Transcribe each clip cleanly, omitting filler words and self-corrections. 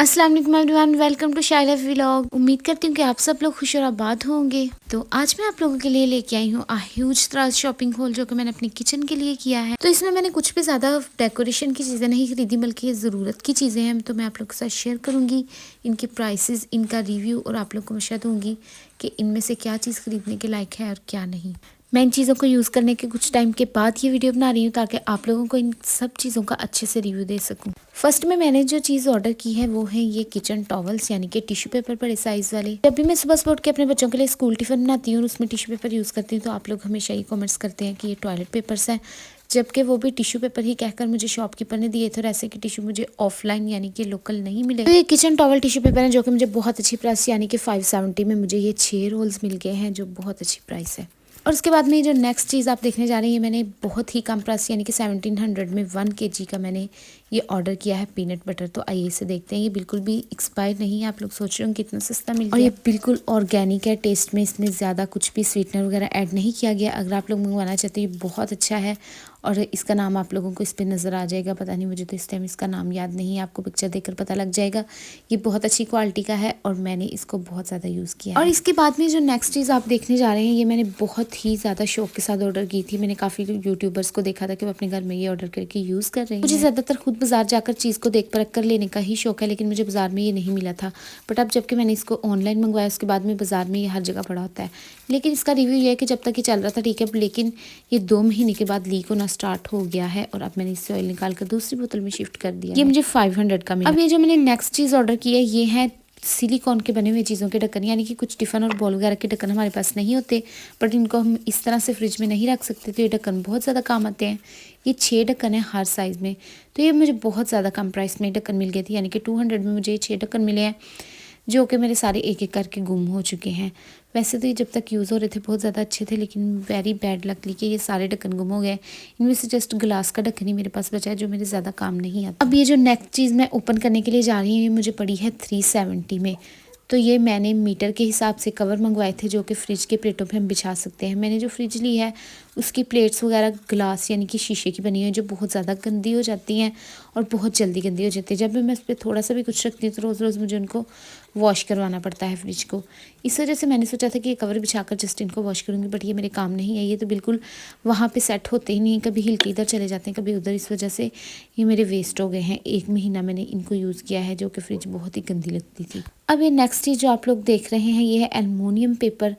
अस्सलाम वालेकुम everyone, welcome to शाइला vlog. उम्मीद करती हूँ कि आप सब लोग खुश और आबाद होंगे। तो आज मैं आप लोगों के लिए लेके आई हूँ ह्यूज त्राज शॉपिंग हॉल, जो कि मैंने अपनी किचन के लिए किया है। तो इसमें मैंने कुछ भी ज़्यादा डेकोरेशन की चीज़ें नहीं खरीदी, बल्कि ये ज़रूरत की चीज़ें हैं। तो मैं आप लोगों के साथ शेयर करूँगी इनके प्राइसेस, इनका रिव्यू, और आप लोग को मशा दूँगी कि इनमें से क्या चीज़ खरीदने के लायक है और क्या नहीं। मैं इन चीज़ों को यूज़ करने के कुछ टाइम के बाद ये वीडियो बना रही हूँ, ताकि आप लोगों को इन सब चीज़ों का अच्छे से रिव्यू दे सकूँ। फर्स्ट में मैंने जो चीज़ ऑर्डर की है वो है ये किचन टॉवल्स, यानी कि टिश्यू पेपर बड़े साइज़ वाले। जब भी मैं सुबह सुबह उठ के अपने बच्चों के लिए स्कूल टिफ़िन बनाती हूँ और उसमें टिश्यू पेपर यूज़ करती हूँ, तो आप लोग हमेशा ही कमेंट्स करते हैं कि ये टॉयलेट पेपर्स हैं, जबकि वो भी टिश्यू पेपर ही कहकर मुझे शॉपकीपर ने दिए थे, और ऐसे के टिश्यू मुझे ऑफलाइन यानी कि लोकल नहीं मिले। तो ये किचन टॉवल टिश्यू पेपर है, जो कि मुझे बहुत अच्छी प्राइस यानी कि 570 में मुझे ये 6 रोल्स मिल गए हैं, जो बहुत अच्छी प्राइस है। और उसके बाद में जो नेक्स्ट चीज़ आप देखने जा रही हैं, मैंने बहुत ही कम प्राइस यानी कि 1700 में 1 kg का मैंने ये ऑर्डर किया है पीनट बटर। तो आइए इसे देखते हैं। ये बिल्कुल भी एक्सपायर नहीं है। आप लोग सोच रहे हो कितना सस्ता मिल गया, और ये बिल्कुल ऑर्गेनिक है। टेस्ट में इसमें ज़्यादा कुछ भी स्वीटनर वगैरह ऐड नहीं किया गया। अगर आप लोग मंगवाना चाहते हैं, ये बहुत अच्छा है, और इसका नाम आप लोगों को इस पर नज़र आ जाएगा। पता नहीं, मुझे तो इस टाइम इसका नाम याद नहीं है, आपको पिक्चर देखकर पता लग जाएगा। ये बहुत अच्छी क्वालिटी का है और मैंने इसको बहुत ज़्यादा यूज़ किया है। और इसके बाद में जो नेक्स्ट चीज़ आप देखने जा रहे हैं, ये मैंने बहुत ही ज़्यादा शौक के साथ ऑर्डर की थी। मैंने काफ़ी यूट्यूबर्स को देखा था कि वो अपने घर में ये ऑर्डर करके यूज़ कर रहे हैं। मुझे ज़्यादातर खुद बाजार जाकर चीज़ को देख परख कर लेने का ही शौक है, लेकिन मुझे बाजार में ये नहीं मिला था। बट अब जबकि मैंने इसको ऑनलाइन मंगवाया, उसके बाद में बाजार में ये हर जगह पड़ा होता है। लेकिन इसका रिव्यू ये है कि जब तक ये चल रहा था ठीक है, लेकिन ये 2 महीने के बाद लीक होना स्टार्ट हो गया है, और अब मैंने इससे ऑयल निकाल कर दूसरी बोतल में शिफ्ट कर दिया। ये मुझे 500 का मिला। अब ये जो मैंने नेक्स्ट चीज़ ऑर्डर की है, ये है सिलिकॉन के बने हुए चीज़ों के ढक्कन, यानी कि कुछ टिफ़िन और बॉल वगैरह के ढक्कन हमारे पास नहीं होते, बट इनको हम इस तरह से फ्रिज में नहीं रख सकते, तो ये ढक्कन बहुत ज़्यादा काम आते हैं। ये 6 ढक्कन है हर साइज़ में। तो ये मुझे बहुत ज़्यादा कम प्राइस में ढक्कन मिल गए थे, यानी कि 200 में मुझे ये 6 ढक्कन मिले हैं, जो कि मेरे सारे एक एक करके गुम हो चुके हैं। वैसे तो ये जब तक यूज़ हो रहे थे बहुत ज़्यादा अच्छे थे, लेकिन वेरी बैड लकली कि ये सारे ढक्कन गुम हो गए। इनमें से जस्ट ग्लास का ढक्कन ही मेरे पास बचा है, जो मेरे ज़्यादा काम नहीं आता। अब ये जो नेक्स्ट चीज़ मैं ओपन करने के लिए जा रही हूँ, ये मुझे पड़ी है 370 में। तो ये मैंने मीटर के हिसाब से कवर मंगवाए थे, जो कि फ्रिज के प्लेटों पे हम बिछा सकते हैं। मैंने जो फ्रिज ली है उसकी प्लेट्स वगैरह ग्लास यानी कि शीशे की बनी हुई है, जो बहुत ज़्यादा गंदी हो जाती हैं और बहुत जल्दी गंदी हो जाती है। जब भी मैं उस पर थोड़ा सा भी कुछ रखती हूँ, तो रोज़ रोज़ मुझे उनको वॉश करवाना पड़ता है फ्रिज को। इस वजह से मैंने सोचा था कि ये कवर बिछाकर जस्ट इनको वॉश करूँगी, बट ये मेरे काम नहीं है। ये तो बिल्कुल वहाँ पे सेट होते ही नहीं, कभी हिल के इधर चले जाते हैं, कभी उधर। इस वजह से ये मेरे वेस्ट हो गए हैं। 1 महीना मैंने इनको यूज़ किया है, जो कि फ्रिज बहुत ही गंदी लगती थी। अब ये नेक्स्ट चीज़ जो आप लोग देख रहे हैं, ये है एलुमिनियम पेपर।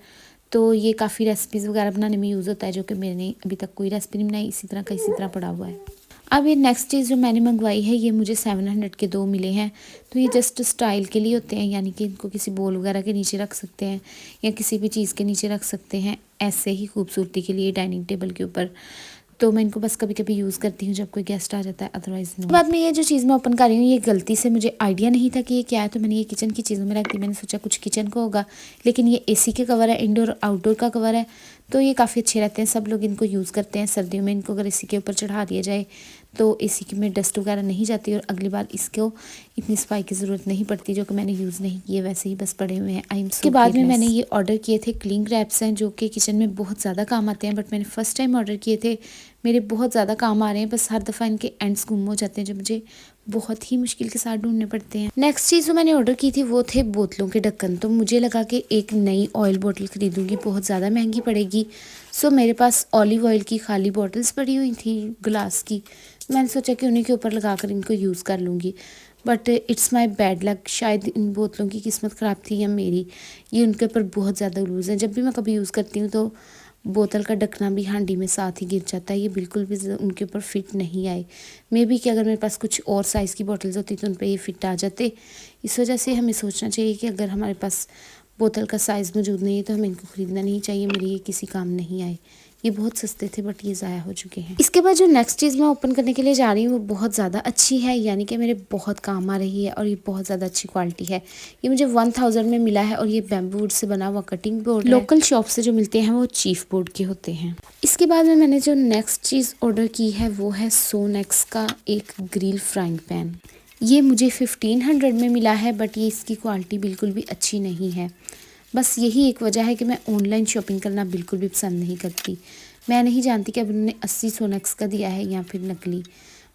तो ये काफ़ी रेसिपीज़ वगैरह बनाने में यूज़ होता है, जो कि मैंने अभी तक कोई रेसिपी नहीं बनाई, इसी तरह का इसी तरह पड़ा हुआ है। अब ये नेक्स्ट चीज़ जो मैंने मंगवाई है, ये मुझे 700 के 2 मिले हैं। तो ये जस्ट स्टाइल के लिए होते हैं, यानी कि इनको किसी बोल वगैरह के नीचे रख सकते हैं या किसी भी चीज़ के नीचे रख सकते हैं, ऐसे ही खूबसूरती के लिए डाइनिंग टेबल के ऊपर। तो मैं इनको बस कभी कभी यूज़ करती हूँ जब कोई गेस्ट आ जाता है, अदरवाइज़ नो। बाद में ये जो चीज़ मैं ओपन कर रही हूँ, ये गलती से मुझे आइडिया नहीं था कि ये क्या है, तो मैंने ये किचन की चीज़ों में रख दी। मैंने सोचा कुछ किचन को होगा, लेकिन ये एसी के कवर है, इंडोर आउटडोर का कवर है। तो ये काफ़ी अच्छे रहते हैं, सब लोग इनको यूज़ करते हैं। सर्दियों में इनको अगर एसी के ऊपर चढ़ा दिया जाए तो एसी में डस्ट वगैरह नहीं जाती, और अगली बार इसको इतनी सफाई की ज़रूरत नहीं पड़ती, जो कि मैंने यूज़ नहीं किए, वैसे ही बस पड़े हुए हैं। उसके बाद में मैंने ये ऑर्डर किए थे क्लिंग रैप्स हैं, जो कि किचन में बहुत ज़्यादा काम आते हैं, बट मैंने फ़र्स्ट टाइम ऑर्डर किए थे। मेरे बहुत ज़्यादा काम आ रहे हैं, बस हर दफ़ा इनके एंड्स गुम हो जाते हैं, जो मुझे बहुत ही मुश्किल के साथ ढूंढने पड़ते हैं। नेक्स्ट चीज़ जो मैंने ऑर्डर की थी वो थे बोतलों के ढक्कन। तो मुझे लगा कि एक नई ऑयल बोतल खरीदूंगी, बहुत ज़्यादा महंगी पड़ेगी। सो मेरे पास ऑलिव ऑयल की खाली बॉटल्स पड़ी हुई थी ग्लास की। मैंने सोचा कि उन्हीं के ऊपर लगाकर इनको यूज़ कर लूँगी, but it's my bad luck. शायद इन बोतलों की किस्मत ख़राब थी या मेरी, ये उनके ऊपर बहुत ज़्यादा लूज़ है। जब भी मैं कभी यूज़ करती हूँ तो बोतल का ढकना भी हांडी में साथ ही गिर जाता है। ये बिल्कुल भी उनके ऊपर फिट नहीं आए। मे बी कि अगर मेरे पास कुछ और साइज़ की बॉटल्स होती तो उन पर ये फिट आ जाते। इस वजह से हमें सोचना चाहिए कि अगर हमारे पास बोतल का साइज़ मौजूद नहीं है तो हमें इनको ख़रीदना नहीं चाहिए। मेरी ये किसी काम नहीं आए। ये बहुत सस्ते थे, बट ये ज़ाया हो चुके हैं। इसके बाद जो नेक्स्ट चीज़ मैं ओपन करने के लिए जा रही हूँ वो बहुत ज़्यादा अच्छी है, यानी कि मेरे बहुत काम आ रही है, और ये बहुत ज़्यादा अच्छी क्वालिटी है। ये मुझे 1000 में मिला है, और ये बैम्बू वुड से बना हुआ कटिंग बोर्ड। लोकल शॉप से जो मिलते हैं वो चीफ बोर्ड के होते हैं। इसके बाद में मैंने जो नेक्स्ट चीज़ ऑर्डर की है वो है सोनेक्स का एक ग्रिल फ्राइंग पैन। ये मुझे 1500 में मिला है, बट ये इसकी क्वालिटी बिल्कुल भी अच्छी नहीं है। बस यही एक वजह है कि मैं ऑनलाइन शॉपिंग करना बिल्कुल भी पसंद नहीं करती। मैं नहीं जानती कि अब उन्होंने 80 सोनेक्स का दिया है या फिर नकली,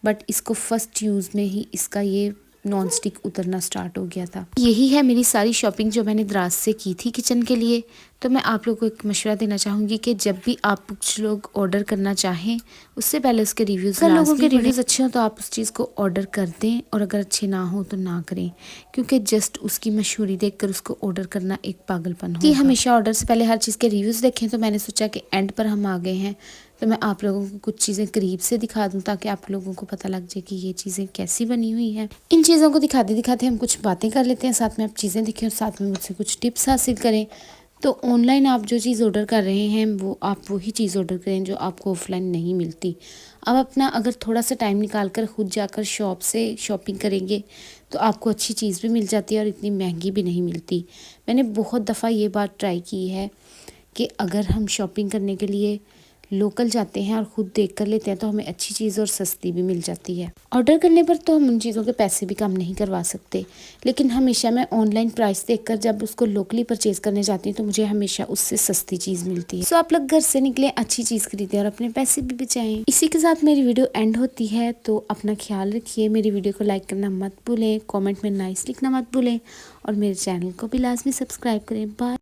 बट इसको फर्स्ट यूज़ में ही इसका ये नॉन स्टिक उतरना स्टार्ट हो गया था। यही है मेरी सारी शॉपिंग जो मैंने द्रास से की थी किचन के लिए। तो मैं आप लोगों को एक मशवरा देना चाहूँगी कि जब भी आप कुछ लोग ऑर्डर करना चाहें उससे पहले उसके रिव्यूज़, अगर लोगों के रिव्यूज़ अच्छे हों तो आप उस चीज़ को ऑर्डर कर दें, और अगर अच्छे ना हो तो ना करें, क्योंकि जस्ट उसकी मशहूरी देखकर उसको ऑर्डर करना एक पागलपन होगा। कि हमेशा ऑर्डर से पहले हर चीज़ के रिव्यूज़ देखें। तो मैंने सोचा कि एंड पर हम आ गए हैं तो मैं आप लोगों को कुछ चीज़ें करीब से दिखा दूं ताकि आप लोगों को पता लग जाए कि ये चीज़ें कैसी बनी हुई हैं। इन चीज़ों को दिखाते दिखाते हम कुछ बातें कर लेते हैं, साथ में आप चीज़ें देखें और साथ में मुझसे कुछ टिप्स हासिल करें। तो ऑनलाइन आप जो चीज़ ऑर्डर कर रहे हैं वो आप वही चीज़ ऑर्डर करें जो आपको ऑफलाइन नहीं मिलती। अब अपना अगर थोड़ा सा टाइम निकाल कर खुद जाकर शॉप से शॉपिंग करेंगे तो आपको अच्छी चीज़ भी मिल जाती है और इतनी महंगी भी नहीं मिलती। मैंने बहुत दफ़ा ये बात ट्राई की है कि अगर हम शॉपिंग करने के लिए लोकल जाते हैं और ख़ुद देख कर लेते हैं तो हमें अच्छी चीज़ और सस्ती भी मिल जाती है। ऑर्डर करने पर तो हम उन चीज़ों के पैसे भी कम नहीं करवा सकते, लेकिन हमेशा मैं ऑनलाइन प्राइस देखकर जब उसको लोकली परचेज करने जाती हूँ तो मुझे हमेशा उससे सस्ती चीज़ मिलती है। सो आप लोग घर से निकले, अच्छी चीज़ खरीदें और अपने पैसे भी बचाएं। इसी के साथ मेरी वीडियो एंड होती है, तो अपना ख्याल रखिए। मेरी वीडियो को लाइक करना मत भूलें, कॉमेंट में नाइस लिखना मत भूलें और मेरे चैनल को भी लाजमी सब्सक्राइब करें। बाय।